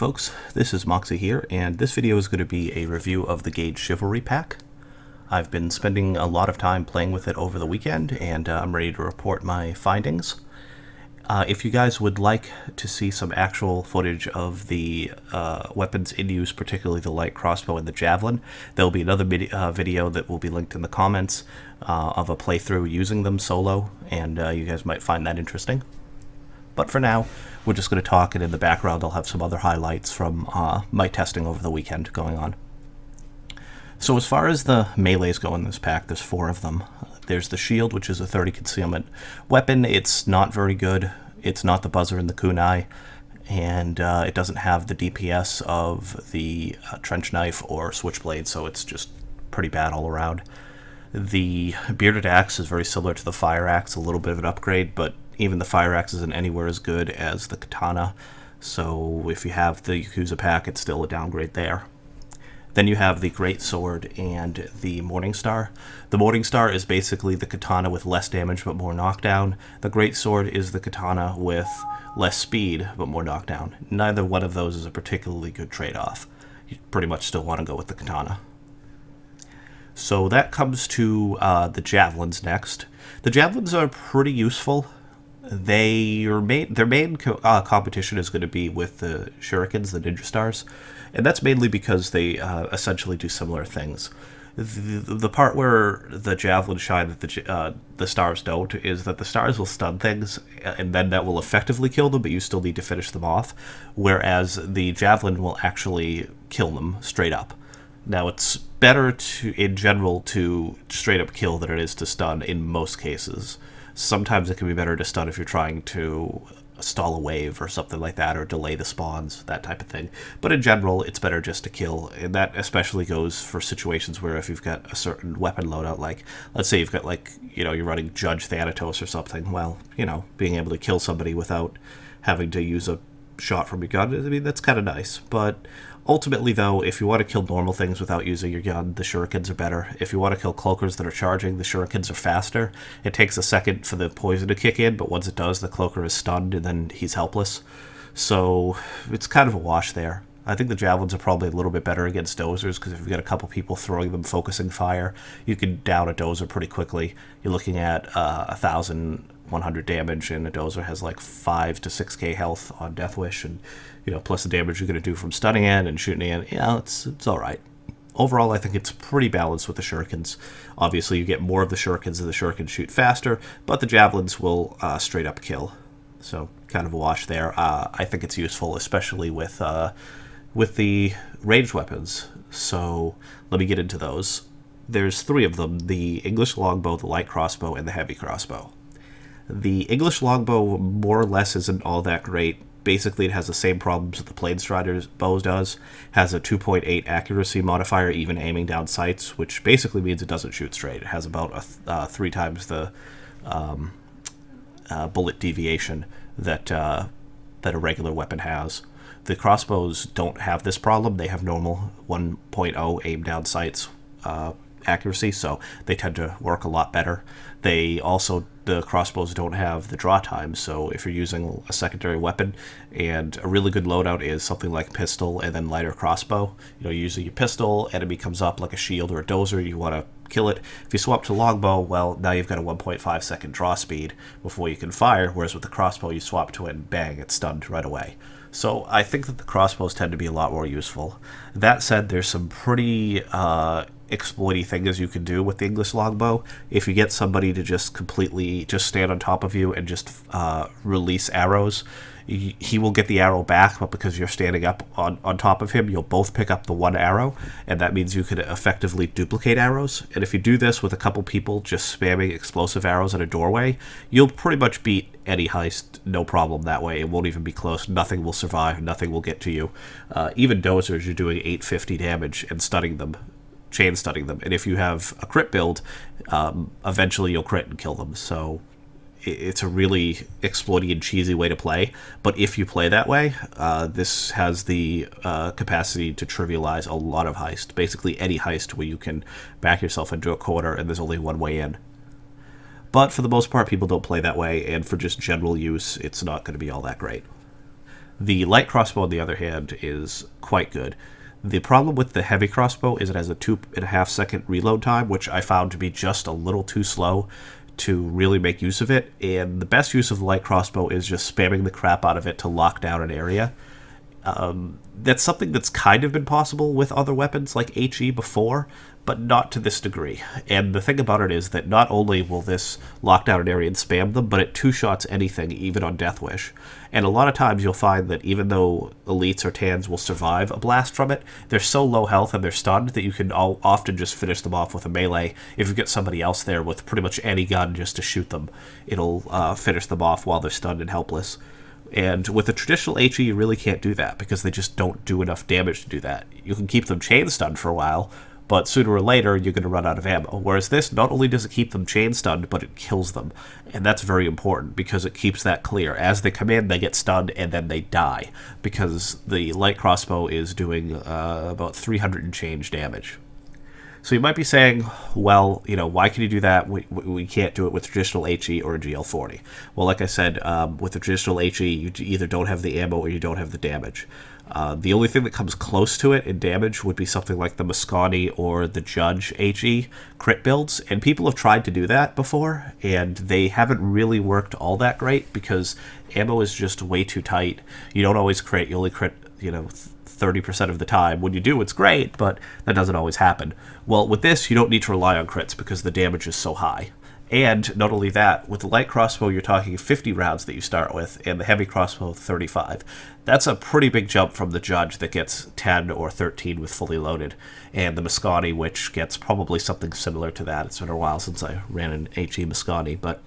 Folks, this is Moxie here, and this video is going to be a review of the Gauge Chivalry pack. I've been spending a lot of time playing with it over the weekend, and I'm ready to report my findings. If you guys would like to see some actual footage of the weapons in use, particularly the Light Crossbow and the Javelin, there'll be another video that will be linked in the comments of a playthrough using them solo, and you guys might find that interesting. But for now, we're just going to talk, and in the background I'll have some other highlights from my testing over the weekend going on. So as far as the melees go in this pack, there's 4 of them. There's the shield, which is a 30 concealment weapon. It's not very good. It's not the buzzer and the kunai, and it doesn't have the DPS of the trench knife or switchblade, so it's just pretty bad all around. The bearded axe is very similar to the fire axe, a little bit of an upgrade, but even the fire axe isn't anywhere as good as the katana, so if you have the Yakuza pack, it's still a downgrade there. Then you have the Great Sword and the Morning Star. The Morning Star is basically the katana with less damage but more knockdown. The Great Sword is the katana with less speed but more knockdown. Neither one of those is a particularly good trade-off. You pretty much still want to go with the katana. So that comes to the Javelins next. The Javelins are pretty useful. Their main competition is going to be with the shurikens, the ninja stars, and that's mainly because they essentially do similar things. The part where the javelins shine that the stars don't is that the stars will stun things, and then that will effectively kill them, but you still need to finish them off, whereas the javelin will actually kill them straight up. Now, it's better in general to straight up kill than it is to stun in most cases. Sometimes it can be better to stun if you're trying to stall a wave or something like that, or delay the spawns, that type of thing. But in general, it's better just to kill, and that especially goes for situations where if you've got a certain weapon loadout, like, let's say you've got, like, you're running Judge Thanatos or something, well, being able to kill somebody without having to use a shot from your gun, I mean, that's kind of nice. But ultimately, though, if you want to kill normal things without using your gun, the shurikens are better. If you want to kill cloakers that are charging, the shurikens are faster. It takes a second for the poison to kick in, but once it does, the cloaker is stunned and then he's helpless. So it's kind of a wash there. I think the javelins are probably a little bit better against dozers, because if you've got a couple people throwing them focusing fire, you can down a dozer pretty quickly. You're looking at 1,100 damage, and a dozer has like 5 to 6k health on Death Wish, and plus the damage you're going to do from stunning in and shooting in. It's all right. Overall, I think it's pretty balanced with the shurikens. Obviously, you get more of the shurikens, and the shurikens shoot faster, but the javelins will straight up kill. So kind of a wash there. I think it's useful, especially with the ranged weapons. So let me get into those. There's 3 of them: the English Longbow, the Light Crossbow, and the Heavy Crossbow. The English Longbow more or less isn't all that great. Basically, it has the same problems that the Planestrider's bow does. Has a 2.8 accuracy modifier, even aiming down sights, which basically means it doesn't shoot straight. It has about 3 times the bullet deviation that a regular weapon has. The crossbows don't have this problem. They have normal 1.0 aim down sights accuracy, so they tend to work a lot better. The crossbows don't have the draw time, so if you're using a secondary weapon, and a really good loadout is something like pistol and then lighter crossbow, using your pistol, enemy comes up like a shield or a dozer, you want to kill it. If you swap to longbow, well, now you've got a 1.5 second draw speed before you can fire, whereas with the crossbow you swap to it and bang, it's stunned right away. So I think that the crossbows tend to be a lot more useful. That said, there's some pretty exploity things you can do with the English Longbow. If you get somebody to just completely stand on top of you and just release arrows, he will get the arrow back, but because you're standing up on top of him, you'll both pick up the 1 arrow, and that means you can effectively duplicate arrows. And if you do this with a couple people just spamming explosive arrows at a doorway, you'll pretty much beat any heist no problem that way. It won't even be close. Nothing will survive. Nothing will get to you. Even dozers, you're doing 850 damage and stunning them, chain stunning them. And if you have a crit build, eventually you'll crit and kill them. So it's a really exploity and cheesy way to play, but if you play that way, this has the capacity to trivialize a lot of heist. Basically any heist where you can back yourself into a corner and there's only one way in. But for the most part, people don't play that way, and for just general use, it's not going to be all that great. The light crossbow, on the other hand, is quite good. The problem with the heavy crossbow is it has a 2.5 second reload time, which I found to be just a little too slow to really make use of it. And the best use of the light crossbow is just spamming the crap out of it to lock down an area. That's something that's kind of been possible with other weapons like HE before, but not to this degree. And the thing about it is that not only will this lock down an area and spam them, but it two-shots anything, even on Death Wish. And a lot of times you'll find that even though elites or tans will survive a blast from it, they're so low health and they're stunned that you can often just finish them off with a melee. If you get somebody else there with pretty much any gun just to shoot them, it'll finish them off while they're stunned and helpless. And with a traditional HE, you really can't do that because they just don't do enough damage to do that. You can keep them chain stunned for a while, but sooner or later you're going to run out of ammo. Whereas this, not only does it keep them chain stunned, but it kills them. And that's very important because it keeps that clear. As they come in, they get stunned and then they die because the light crossbow is doing about 300 and change damage. So you might be saying, well, why can you do that? We can't do it with traditional HE or a GL40. Well, like I said, with the traditional HE, you either don't have the ammo or you don't have the damage. The only thing that comes close to it in damage would be something like the Mosconi or the Judge HE crit builds, and people have tried to do that before, and they haven't really worked all that great because ammo is just way too tight. You don't always crit, you only crit, 30% of the time. When you do, it's great, but that doesn't always happen. Well, with this, you don't need to rely on crits because the damage is so high. And not only that, with the light crossbow, you're talking 50 rounds that you start with, and the heavy crossbow, 35. That's a pretty big jump from the Judge that gets 10 or 13 with fully loaded, and the Mosconi, which gets probably something similar to that. It's been a while since I ran an HE Mosconi, but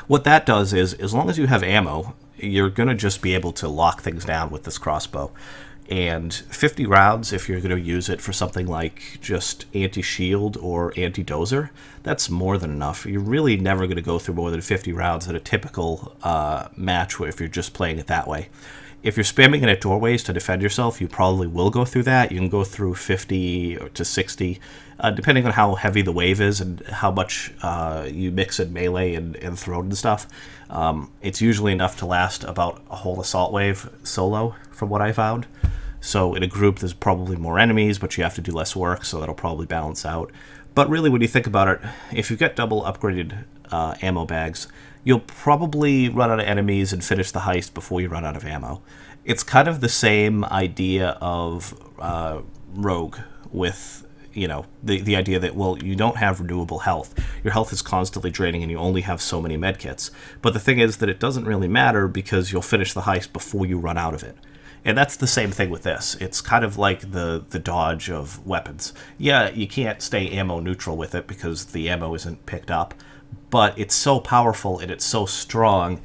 what that does is, as long as you have ammo, you're going to just be able to lock things down with this crossbow. And 50 rounds, if you're going to use it for something like just anti-shield or anti-dozer, that's more than enough. You're really never going to go through more than 50 rounds in a typical match if you're just playing it that way. If you're spamming it at doorways to defend yourself, you probably will go through that. You can go through 50 to 60, depending on how heavy the wave is and how much you mix in melee and thrown and stuff. It's usually enough to last about a whole assault wave solo, from what I found. So in a group, there's probably more enemies, but you have to do less work, so that'll probably balance out. But really, when you think about it, if you've got double upgraded ammo bags, you'll probably run out of enemies and finish the heist before you run out of ammo. It's kind of the same idea of Rogue with, the idea that, well, you don't have renewable health. Your health is constantly draining and you only have so many medkits. But the thing is that it doesn't really matter because you'll finish the heist before you run out of it. And that's the same thing with this. It's kind of like the dodge of weapons. Yeah, you can't stay ammo neutral with it because the ammo isn't picked up, but it's so powerful and it's so strong,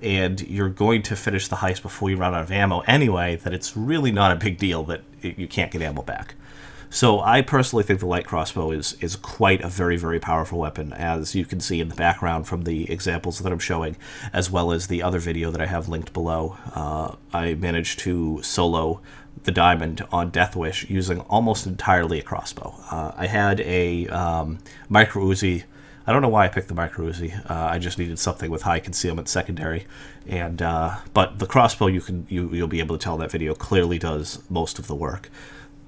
and you're going to finish the heist before you run out of ammo anyway, that it's really not a big deal that you can't get ammo back. So I personally think the light crossbow is quite a very, very powerful weapon, as you can see in the background from the examples that I'm showing, as well as the other video that I have linked below. I managed to solo the diamond on Death Wish using almost entirely a crossbow. I had a micro Uzi. I don't know why I picked the micro Uzi. I just needed something with high concealment secondary, and but the crossbow, you'll be able to tell that video clearly does most of the work.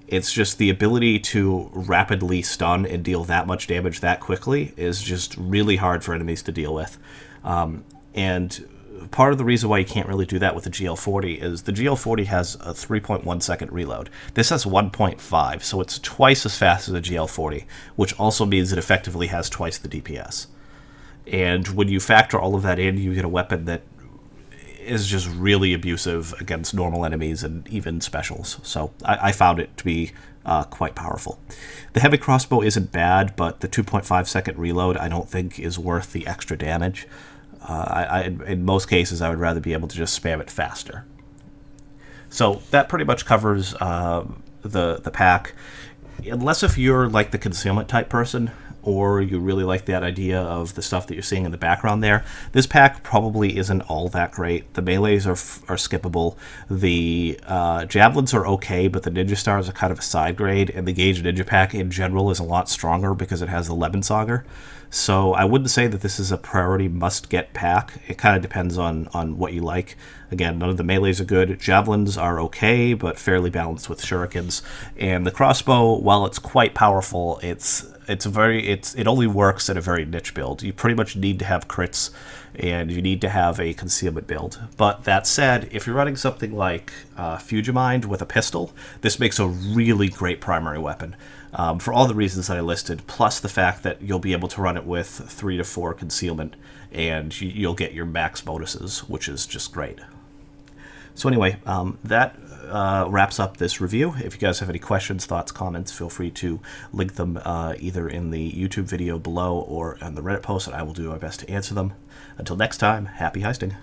It's just the ability to rapidly stun and deal that much damage that quickly is just really hard for enemies to deal with. And part of the reason why you can't really do that with the GL40 is the GL40 has a 3.1 second reload. This has 1.5, so it's twice as fast as a GL40, which also means it effectively has twice the DPS. And when you factor all of that in, you get a weapon that is just really abusive against normal enemies and even specials. So I found it to be quite powerful. The heavy crossbow isn't bad, but the 2.5 second reload I don't think is worth the extra damage. In most cases, I would rather be able to just spam it faster. So that pretty much covers the pack. Unless if you're like the concealment type person, or you really like that idea of the stuff that you're seeing in the background there, this pack probably isn't all that great. The melees are skippable. The javelins are okay, but the ninja stars are kind of a side grade, and the Gage ninja pack in general is a lot stronger because it has the Lebensauger. So I wouldn't say that this is a priority must-get pack. It kind of depends on what you like. Again, none of the melees are good. Javelins are okay, but fairly balanced with shurikens. And the crossbow, while it's quite powerful, it only works in a very niche build. You pretty much need to have crits, and you need to have a concealment build. But that said, if you're running something like Fugimind with a pistol, this makes a really great primary weapon. For all the reasons that I listed, plus the fact that you'll be able to run it with 3 to 4 concealment, and you'll get your max bonuses, which is just great. So anyway, that wraps up this review. If you guys have any questions, thoughts, comments, feel free to link them either in the YouTube video below or on the Reddit post, and I will do my best to answer them. Until next time, happy heisting.